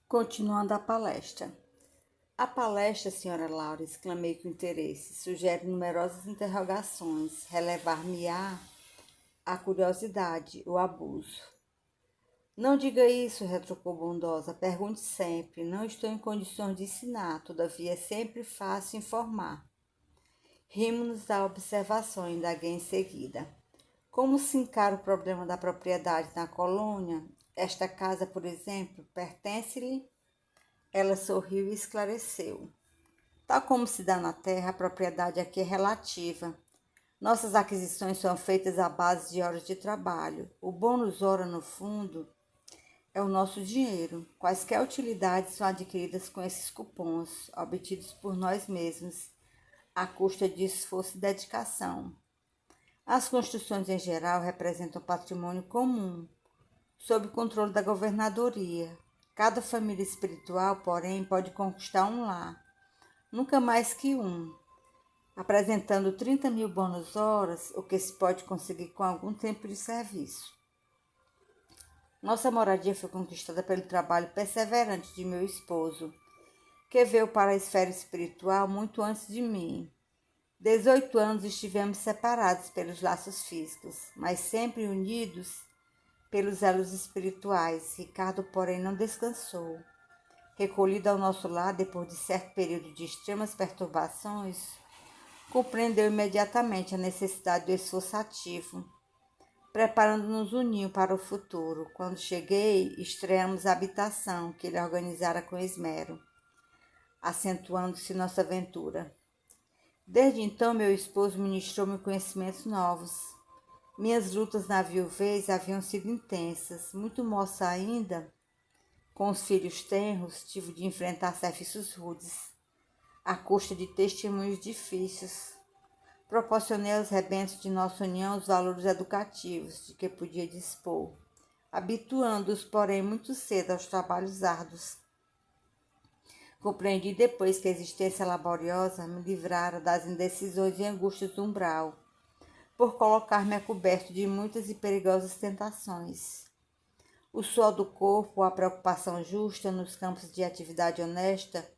Continuando a palestra. A palestra, senhora Laura, exclamei com interesse, sugere numerosas interrogações, relevar-me-á a curiosidade, o abuso. Não diga isso, retrucou bondosa, pergunte sempre, não estou em condições de ensinar, todavia é sempre fácil informar. Rimos-nos da observação e indaguei em seguida. Como se encara o problema da propriedade na colônia? Esta casa, por exemplo, pertence-lhe? Ela sorriu e esclareceu. Tal como se dá na terra, a propriedade aqui é relativa. Nossas aquisições são feitas à base de horas de trabalho. O bônus hora, no fundo, é o nosso dinheiro. Quaisquer utilidades são adquiridas com esses cupons, obtidos por nós mesmos, à custa de esforço e dedicação. As construções em geral representam patrimônio comum, sob o controle da governadoria. Cada família espiritual, porém, pode conquistar um lar, nunca mais que um, apresentando 30.000 bônus horas, o que se pode conseguir com algum tempo de serviço. Nossa moradia foi conquistada pelo trabalho perseverante de meu esposo, que veio para a esfera espiritual muito antes de mim. 18 anos estivemos separados pelos laços físicos, mas sempre unidos pelos elos espirituais. Ricardo, porém, não descansou. Recolhido ao nosso lar depois de certo período de extremas perturbações, compreendeu imediatamente a necessidade do esforço ativo, preparando-nos um ninho para o futuro. Quando cheguei, estreamos a habitação que ele organizara com esmero, acentuando-se nossa aventura. Desde então, meu esposo ministrou-me conhecimentos novos. Minhas lutas na viuvez haviam sido intensas. Muito moça ainda, com os filhos tenros, tive de enfrentar serviços rudes, à custa de testemunhos difíceis. Proporcionei aos rebentos de nossa união os valores educativos de que podia dispor, habituando-os, porém, muito cedo aos trabalhos árduos. Compreendi depois que a existência laboriosa me livrara das indecisões e angústias do umbral, por colocar-me a coberto de muitas e perigosas tentações. O suor do corpo, a preocupação justa nos campos de atividade honesta,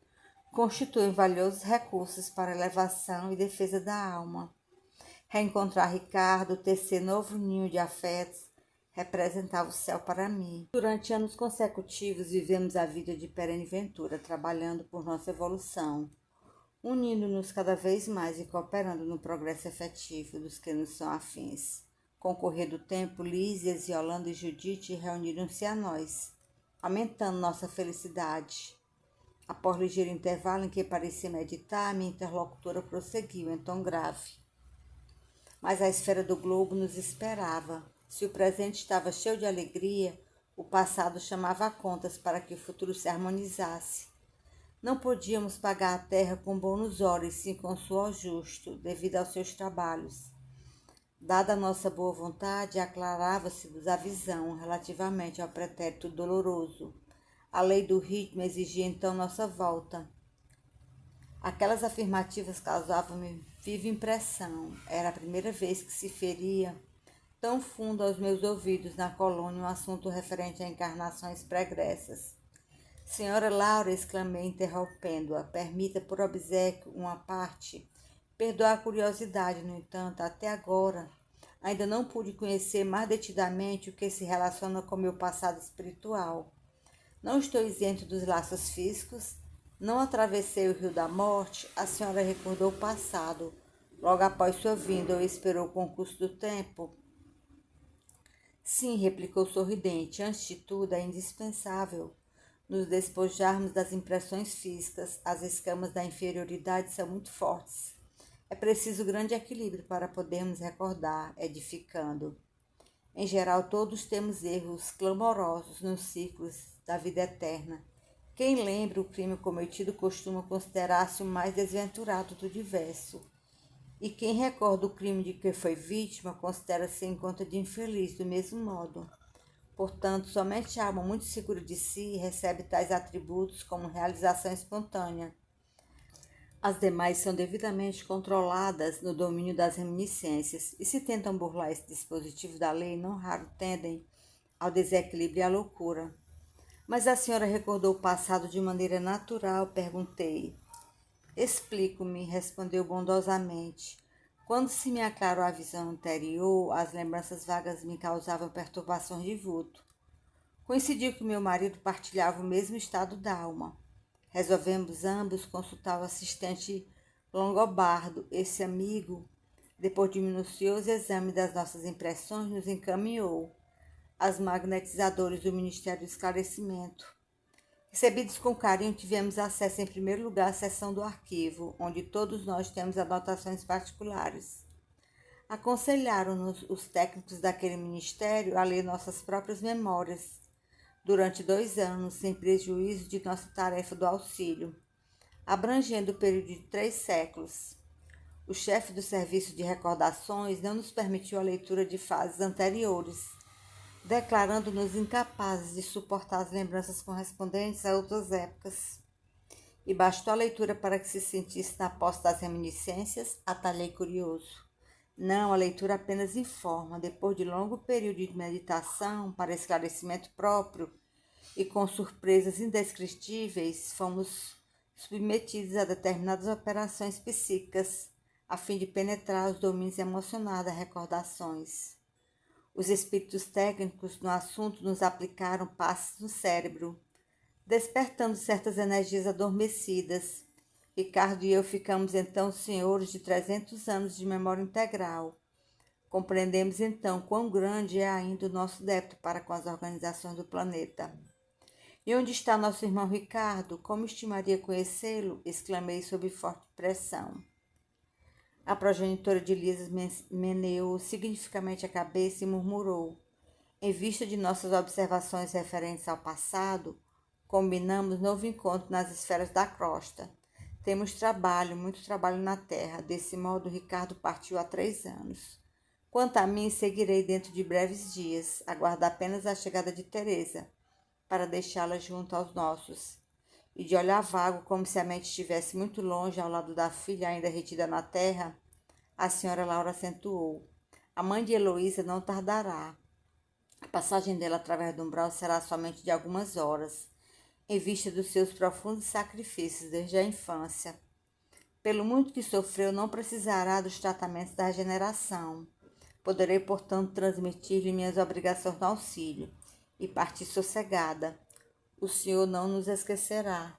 constituem valiosos recursos para a elevação e defesa da alma. Reencontrar Ricardo, tecer novo ninho de afetos, representava o céu para mim. Durante anos consecutivos, vivemos a vida de perene ventura, trabalhando por nossa evolução, unindo-nos cada vez mais e cooperando no progresso efetivo dos que nos são afins. Com o correr do tempo, Lísias, Yolanda e Judite reuniram-se a nós, aumentando nossa felicidade. Após ligeiro intervalo em que parecia meditar, minha interlocutora prosseguiu em tom grave. Mas a esfera do globo nos esperava. Se o presente estava cheio de alegria, o passado chamava a contas para que o futuro se harmonizasse. Não podíamos pagar a terra com bônus horas, sim com suor justo, devido aos seus trabalhos. Dada a nossa boa vontade, aclarava-se-nos a visão relativamente ao pretérito doloroso. A lei do ritmo exigia então nossa volta. Aquelas afirmativas causavam-me viva impressão. Era a primeira vez que se feria tão fundo aos meus ouvidos na colônia um assunto referente a encarnações pregressas. Senhora Laura, exclamei, interrompendo-a, permita por obséquio uma parte. Perdoa a curiosidade, no entanto, até agora ainda não pude conhecer mais detidamente o que se relaciona com meu passado espiritual. Não estou isento dos laços físicos, não atravessei o rio da morte, a senhora recordou o passado. Logo após sua vinda, ou esperou o concurso do tempo? Sim, replicou sorridente, antes de tudo é indispensável nos despojarmos das impressões físicas. As escamas da inferioridade são muito fortes. É preciso grande equilíbrio para podermos recordar, edificando. Em geral, todos temos erros clamorosos nos círculos da vida eterna. Quem lembra o crime cometido costuma considerar-se o mais desventurado do universo. E quem recorda o crime de que foi vítima considera-se em conta de infeliz do mesmo modo. Portanto, somente a alma muito segura de si recebe tais atributos como realização espontânea. As demais são devidamente controladas no domínio das reminiscências, e se tentam burlar esse dispositivo da lei, não raro tendem ao desequilíbrio e à loucura. Mas a senhora recordou o passado de maneira natural, perguntei. Explico-me, respondeu bondosamente. Quando se me aclarou a visão anterior, as lembranças vagas me causavam perturbações de vulto. Coincidiu que meu marido partilhava o mesmo estado d'alma. Resolvemos ambos consultar o assistente Longobardo. Esse amigo, depois de minucioso exame das nossas impressões, nos encaminhou aos magnetizadores do Ministério do Esclarecimento. Recebidos com carinho, tivemos acesso em primeiro lugar à seção do arquivo, onde todos nós temos anotações particulares. Aconselharam-nos os técnicos daquele ministério a ler nossas próprias memórias durante 2 anos, sem prejuízo de nossa tarefa do auxílio, abrangendo o período de 3 séculos. O chefe do serviço de recordações não nos permitiu a leitura de fases anteriores, declarando-nos incapazes de suportar as lembranças correspondentes a outras épocas. E bastou a leitura para que se sentisse na posse das reminiscências, atalhei curioso. Não, a leitura apenas informa. Depois de longo período de meditação para esclarecimento próprio e com surpresas indescritíveis, fomos submetidos a determinadas operações psíquicas, a fim de penetrar os domínios emocionais das recordações. Os espíritos técnicos no assunto nos aplicaram passes no cérebro, despertando certas energias adormecidas. Ricardo e eu ficamos então senhores de 300 anos de memória integral. Compreendemos então quão grande é ainda o nosso débito para com as organizações do planeta. E onde está nosso irmão Ricardo? Como estimaria conhecê-lo? Exclamei sob forte pressão. A progenitora de Lisa meneou significativamente a cabeça e murmurou. Em vista de nossas observações referentes ao passado, combinamos novo encontro nas esferas da crosta. Temos trabalho, muito trabalho na terra. Desse modo, Ricardo partiu há 3 anos. Quanto a mim, seguirei dentro de breves dias. Aguardo apenas a chegada de Teresa, para deixá-la junto aos nossos. E de olhar vago, como se a mente estivesse muito longe, ao lado da filha ainda retida na terra, a senhora Laura acentuou. A mãe de Heloísa não tardará. A passagem dela através do umbral será somente de algumas horas, em vista dos seus profundos sacrifícios desde a infância. Pelo muito que sofreu, não precisará dos tratamentos da regeneração. Poderei, portanto, transmitir-lhe minhas obrigações no auxílio e partir sossegada. O Senhor não nos esquecerá.